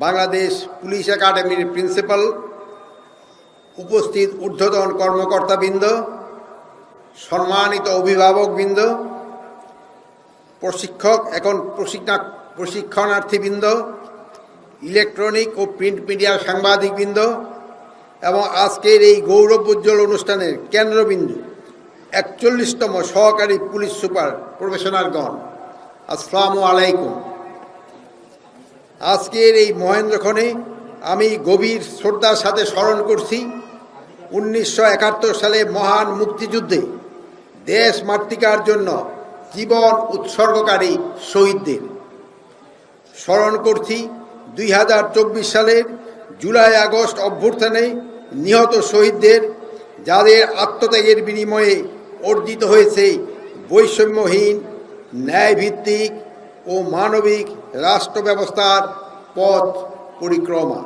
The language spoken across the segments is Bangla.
বাংলাদেশ পুলিশ একাডেমির প্রিন্সিপাল, উপস্থিত ঊর্ধ্বতন কর্মকর্তাবৃন্দ, সম্মানিত অভিভাবকবৃন্দ, প্রশিক্ষক এখন প্রশিক্ষণার্থীবৃন্দ, ইলেকট্রনিক ও প্রিন্ট মিডিয়ার সাংবাদিকবৃন্দ এবং আজকের এই গৌরবোজ্জ্বল অনুষ্ঠানের কেন্দ্রবিন্দু ৪১তম সহকারী পুলিশ সুপার প্রফেশনালগণ, আসসালামু আলাইকুম। আজকের এই মহেন্দ্রক্ষণে আমি গভীর শ্রদ্ধার সাথে স্মরণ করছি ১৯৭১ সালে মহান মুক্তিযুদ্ধে দেশ মাতৃকার জন্য জীবন উৎসর্গকারী শহীদদের। স্মরণ করছি ২০২৪ সালের জুলাই আগস্ট অভ্যুত্থানে নিহত শহীদদের, যাদের আত্মত্যাগের বিনিময়ে অর্জিত হয়েছে বৈষম্যহীন, ন্যায়ভিত্তিক ও মানবিক রাষ্ট্র ব্যবস্থার পথ পরিক্রমা।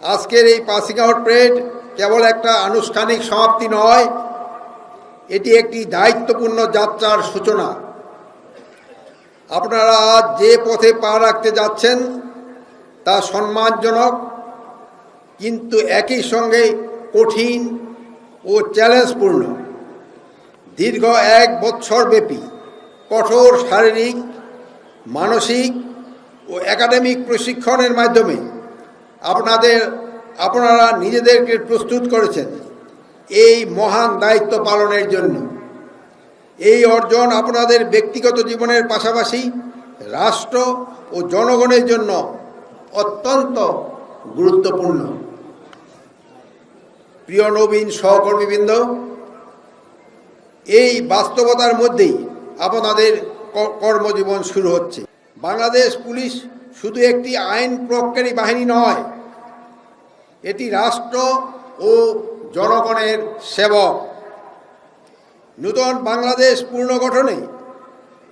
আজকের এই পাসিং আউট প্যারেড কেবল একটা আনুষ্ঠানিক সমাপ্তি নয়, এটি একটি দায়িত্বপূর্ণ যাত্রার সূচনা। আপনারা আজ যে পথে পা রাখতে যাচ্ছেন তা সম্মানজনক, কিন্তু একই সঙ্গে কঠিন ও চ্যালেঞ্জপূর্ণ। দীর্ঘ ১ বৎসরব্যাপী কঠোর শারীরিক, মানসিক ও একাডেমিক প্রশিক্ষণের মাধ্যমে আপনারা নিজেদেরকে প্রস্তুত করেছেন এই মহান দায়িত্ব পালনের জন্য। এই অর্জন আপনাদের ব্যক্তিগত জীবনের পাশাপাশি রাষ্ট্র ও জনগণের জন্য অত্যন্ত গুরুত্বপূর্ণ। প্রিয় নবীন সহকর্মীবৃন্দ, এই বাস্তবতার মধ্যেই আপনাদের কর্মজীবন শুরু হচ্ছে। বাংলাদেশ পুলিশ শুধু একটি আইন প্রয়োগকারী বাহিনী নয়, এটি রাষ্ট্র ও জনগণের সেবক। নূতন বাংলাদেশ পুনর্গঠনে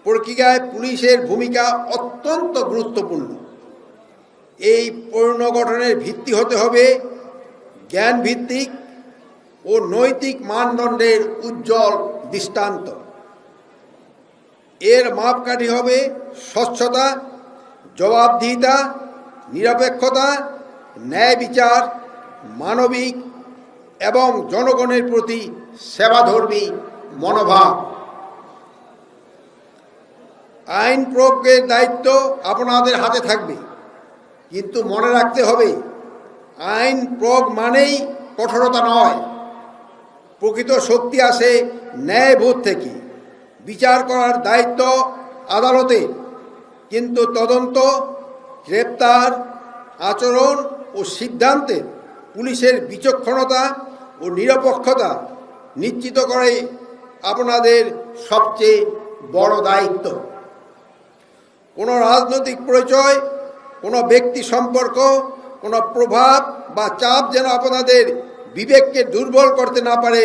প্রক্রিয়ায় পুলিশের ভূমিকা অত্যন্ত গুরুত্বপূর্ণ। এই পুনর্গঠনের ভিত্তি হতে হবে জ্ঞানভিত্তিক ও নৈতিক মানদণ্ডের উজ্জ্বল দৃষ্টান্ত। এর মাপকাঠি হবে স্বচ্ছতা, জবাবদিহিতা, নিরপেক্ষতা, ন্যায় বিচার, মানবিক এবং জনগণের প্রতি সেবাধর্মী মনোভাব। আইন প্রয়োগের দায়িত্ব আপনাদের হাতে থাকবে, কিন্তু মনে রাখতে হবে আইন প্রয়োগ মানেই কঠোরতা নয়। প্রকৃত শক্তি আসে ন্যায়বোধ থেকে। বিচার করার দায়িত্ব আদালতে, কিন্তু তদন্ত, গ্রেপ্তার, আচরণ ও সিদ্ধান্তে পুলিশের বিচক্ষণতা ও নিরপেক্ষতা নিশ্চিত করে আপনাদের সবচেয়ে বড় দায়িত্ব। কোনো রাজনৈতিক পরিচয়, কোনো ব্যক্তি সম্পর্ক, কোনো প্রভাব বা চাপ যেন আপনাদের বিবেককে দুর্বল করতে না পারে,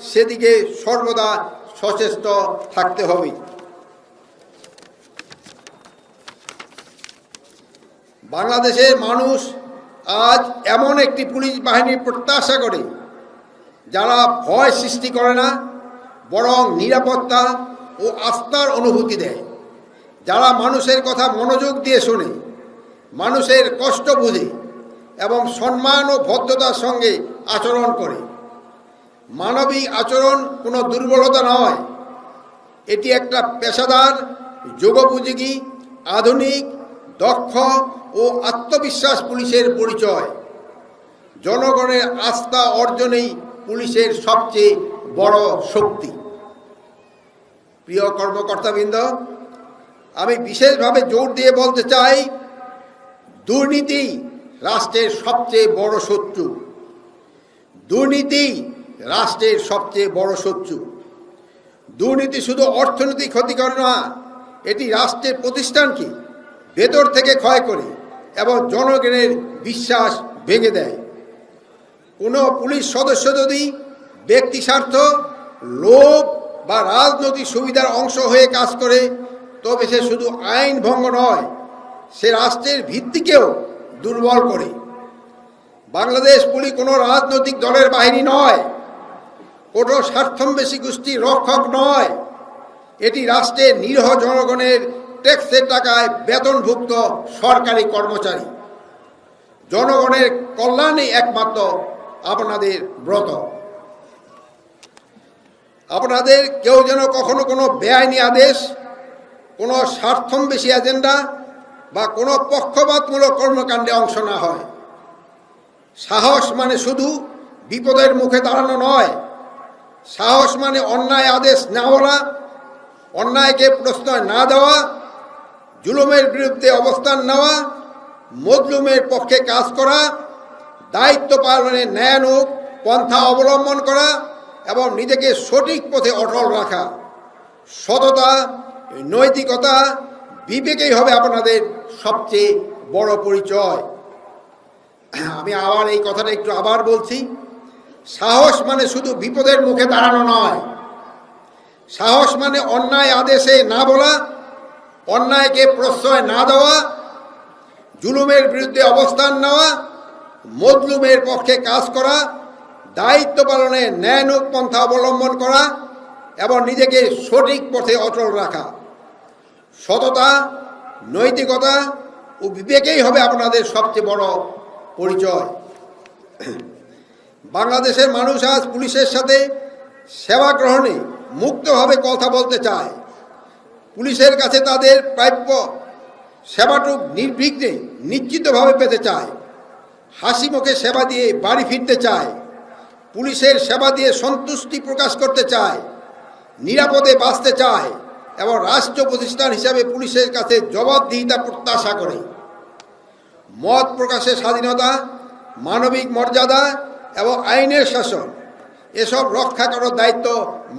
সেদিকে সর্বদা সচেষ্ট থাকতে হবে। বাংলাদেশের মানুষ আজ এমন একটি পুলিশ বাহিনীর প্রত্যাশা করে যারা ভয় সৃষ্টি করে না, বরং নিরাপত্তা ও আস্থার অনুভূতি দেয়, যারা মানুষের কথা মনোযোগ দিয়ে শোনে, মানুষের কষ্ট বুঝে এবং সম্মান ও ভদ্রতার সঙ্গে আচরণ করে। মানবিক আচরণ কোনো দুর্বলতা নয়, এটি একটা পেশাদার, যোগোপযোগী, আধুনিক, দক্ষ ও আত্মবিশ্বাস পুলিশের পরিচয়। জনগণের আস্থা অর্জনেই পুলিশের সবচেয়ে বড় শক্তি। প্রিয় কর্মকর্তাবৃন্দ, আমি বিশেষভাবে জোর দিয়ে বলতে চাই, দুর্নীতি রাষ্ট্রের সবচেয়ে বড় শত্রু। দুর্নীতি রাষ্ট্রের সবচেয়ে বড় শত্রু। দুর্নীতি শুধু অর্থনৈতিক ক্ষতি করে না, এটি রাষ্ট্রের প্রতিষ্ঠানকে ভেতর থেকে ক্ষয় করে এবং জনগণের বিশ্বাস ভেঙে দেয়। কোনো পুলিশ সদস্য যদি ব্যক্তি স্বার্থ, লোভ বা রাজনৈতিক সুবিধার অংশ হয়ে কাজ করে, তবে সে শুধু আইন ভঙ্গ নয়, সে রাষ্ট্রের ভিত্তিকেও দুর্বল করে। বাংলাদেশ পুলিশ কোনো রাজনৈতিক দলের বাহিনী নয়, কোনো স্বার্থন্বেষী গোষ্ঠীর রক্ষক নয়। এটি রাষ্ট্রের নিরীহ জনগণের ট্যাক্সের টাকায় বেতনভুক্ত সরকারি কর্মচারী। জনগণের কল্যাণই একমাত্র আপনাদের ব্রত। আপনাদের কেউ যেন কখনো কোনো বেআইনি আদেশ, কোনো স্বার্থন্বেষী এজেন্ডা বা কোনো পক্ষপাতমূলক কর্মকাণ্ডে অংশ না হয়। সাহস মানে শুধু বিপদের মুখে দাঁড়ানো নয়, সাহস মানে অন্যায় আদেশ না বলা, অন্যায়কে প্রশ্রয় না দেওয়া, জুলুমের বিরুদ্ধে অবস্থান নেওয়া, মজলুমের পক্ষে কাজ করা, দায়িত্ব পালনে ন্যায়ানুগ পন্থা অবলম্বন করা এবং নিজেকে সঠিক পথে অটল রাখা। সততা, নৈতিকতা, বিবেকেই হবে আপনাদের সবচেয়ে বড় পরিচয়। আমি আবার এই কথাটা একটু আবার বলছি, সাহস মানে শুধু বিপদের মুখে দাঁড়ানো নয়, সাহস মানে অন্যায় আদেশে না বলা, অন্যায়কে প্রশ্রয় না দেওয়া, জুলুমের বিরুদ্ধে অবস্থান নেওয়া, মজলুমের পক্ষে কাজ করা, দায়িত্ব পালনে ন্যায়ানুগ পন্থা অবলম্বন করা এবং নিজেকে সঠিক পথে অটল রাখা। সততা, নৈতিকতা ও বিবেকেই হবে আপনাদের সবচেয়ে বড় পরিচয়। বাংলাদেশের মানুষ আজ পুলিশের সাথে সেবা গ্রহণে মুক্তভাবে কথা বলতে চায়। পুলিশের কাছে তাদের প্রাপ্য সেবাটুক নির্বিঘ্নে নিশ্চিতভাবে পেতে চায়। হাসি মুখে সেবা দিয়ে বাড়ি ফিরতে চায়। পুলিশের সেবা দিয়ে সন্তুষ্টি প্রকাশ করতে চায়, নিরাপদে বাঁচতে চায় এবং রাষ্ট্র প্রতিষ্ঠান হিসাবে পুলিশের কাছে জবাবদিহিতা প্রত্যাশা করে। মত প্রকাশের স্বাধীনতা, মানবিক মর্যাদা এবং আইনের শাসন এসব রক্ষা করার দায়িত্ব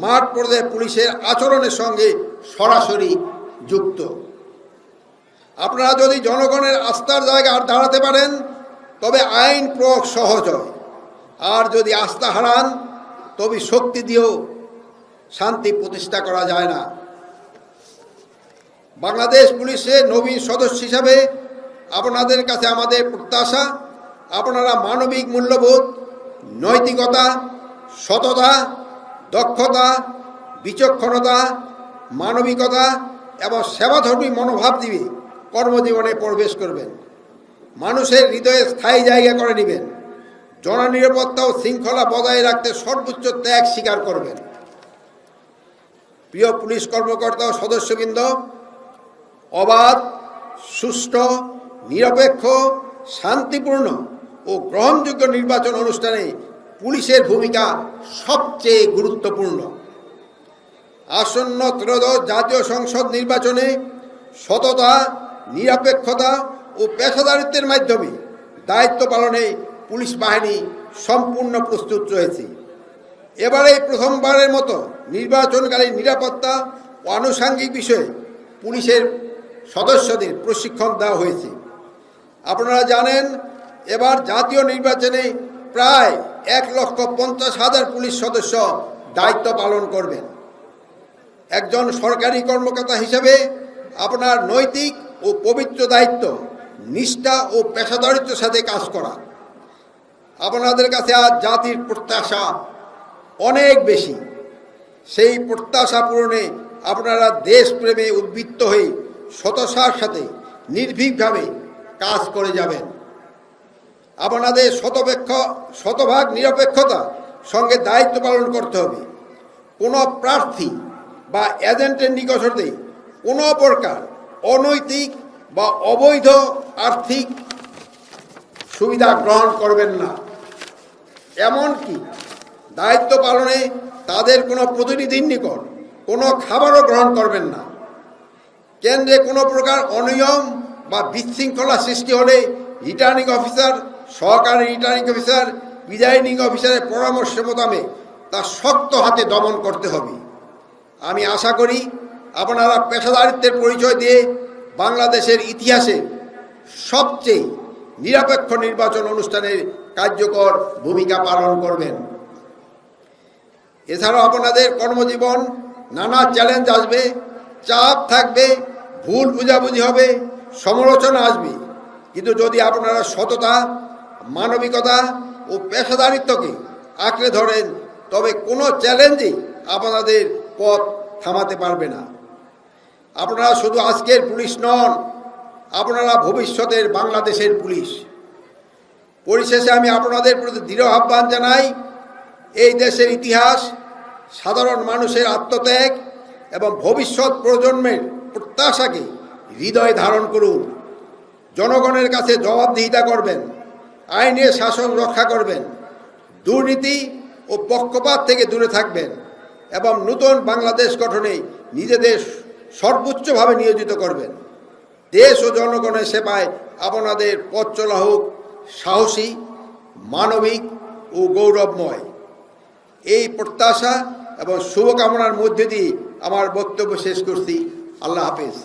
মাঠ পর্যায়ে পুলিশের আচরণের সঙ্গে সরাসরি যুক্ত। আপনারা যদি জনগণের আস্থার জায়গায় দাঁড়াতে পারেন তবে আইন প্রয়োগ সহজ হয়, আর যদি আস্থা হারান তবে শক্তি দিয়েও শান্তি প্রতিষ্ঠা করা যায় না। বাংলাদেশ পুলিশের নবীন সদস্য হিসাবে আপনাদের কাছে আমাদের প্রত্যাশা, আপনারা মানবিক মূল্যবোধ, নৈতিকতা, সততা, দক্ষতা, বিচক্ষণতা, মানবিকতা এবং সেবাধর্মী মনোভাব দিয়ে কর্মজীবনে প্রবেশ করবেন। মানুষের হৃদয়ে স্থায়ী জায়গা করে নেবেন। জননিরাপত্তা ও শৃঙ্খলা বজায় রাখতে সর্বোচ্চ ত্যাগ স্বীকার করবেন। প্রিয় পুলিশ কর্মকর্তা ও সদস্যবৃন্দ, অবাধ, সুষ্ঠু, নিরপেক্ষ, শান্তিপূর্ণ ও গ্রহণযোগ্য নির্বাচন অনুষ্ঠানে পুলিশের ভূমিকা সবচেয়ে গুরুত্বপূর্ণ। আসন্ন ত্রয়োদশ জাতীয় সংসদ নির্বাচনে সততা, নিরপেক্ষতা ও পেশাদারিত্বের মাধ্যমে দায়িত্ব পালনে পুলিশ বাহিনী সম্পূর্ণ প্রস্তুত রয়েছে। এবারে প্রথমবারের মতো নির্বাচনকালীন নিরাপত্তা ও আনুষঙ্গিক বিষয়ে পুলিশের সদস্যদের প্রশিক্ষণ দেওয়া হয়েছে। আপনারা জানেন, এবার জাতীয় নির্বাচনে প্রায় 1,50,000 পুলিশ সদস্য দায়িত্ব পালন করবেন। একজন সরকারি কর্মকর্তা হিসেবে আপনার নৈতিক ও পবিত্র দায়িত্ব নিষ্ঠা ও পেশাদারিত্বের সাথে কাজ করা। আপনাদের কাছে আজ জাতির প্রত্যাশা অনেক বেশি। সেই প্রত্যাশা পূরণে আপনারা দেশপ্রেমে উদ্বুদ্ধ হয়ে সততার সাথে নির্ভীকভাবে কাজ করে যাবেন। আপনাদের শতভাগ নিরপেক্ষতা সঙ্গে দায়িত্ব পালন করতে হবে। কোনো প্রার্থী বা এজেন্টের নিকট হতে কোনো প্রকার অনৈতিক বা অবৈধ আর্থিক সুবিধা গ্রহণ করবেন না। এমনকি দায়িত্ব পালনে তাদের কোনো প্রতিনিধির নিকট কোনো খাবারও গ্রহণ করবেন না। কেন্দ্রে কোনো প্রকার অনিয়ম বা বিশৃঙ্খলা সৃষ্টি হলে রিটার্নিং অফিসার, সহকারী রিটার্নিং অফিসার, প্রিজাইডিং অফিসারের পরামর্শ মোতাবেক তা শক্ত হাতে দমন করতে হবে। আমি আশা করি আপনারা পেশাদারিত্বের পরিচয় দিয়ে বাংলাদেশের ইতিহাসে সবচেয়ে নিরপেক্ষ নির্বাচন অনুষ্ঠানের কার্যকর ভূমিকা পালন করবেন। এছাড়াও আপনাদের কর্মজীবন নানা চ্যালেঞ্জ আসবে, চাপ থাকবে, ভুল বুঝাবুঝি হবে, সমালোচনা আসবে। কিন্তু যদি আপনারা সততা, মানবিকতা ও পেশাদারিত্বকে আঁকড়ে ধরেন তবে কোনো চ্যালেঞ্জই আপনাদের পথ থামাতে পারবে না। আপনারা শুধু আজকের পুলিশ নন, আপনারা ভবিষ্যতের বাংলাদেশের পুলিশ। পরিশেষে আমি আপনাদের প্রতি দৃঢ় আহ্বান জানাই, এই দেশের ইতিহাস, সাধারণ মানুষের আত্মত্যাগ এবং ভবিষ্যৎ প্রজন্মের প্রত্যাশাকে হৃদয়ে ধারণ করুন। জনগণের কাছে জবাবদিহিতা করবেন, আইনের শাসন রক্ষা করবেন, দুর্নীতি ও পক্ষপাত থেকে দূরে থাকবেন এবং নতুন বাংলাদেশ গঠনে নিজেদের সর্বোচ্চভাবে নিয়োজিত করবেন। দেশ ও জনগণের সেবায় আপনাদের পথ চলা হোক সাহসী, মানবিক ও গৌরবময়। এই প্রত্যাশা এবং শুভকামনার মধ্যে দিয়ে আমার বক্তব্য শেষ করছি। আল্লাহ হাফেজ।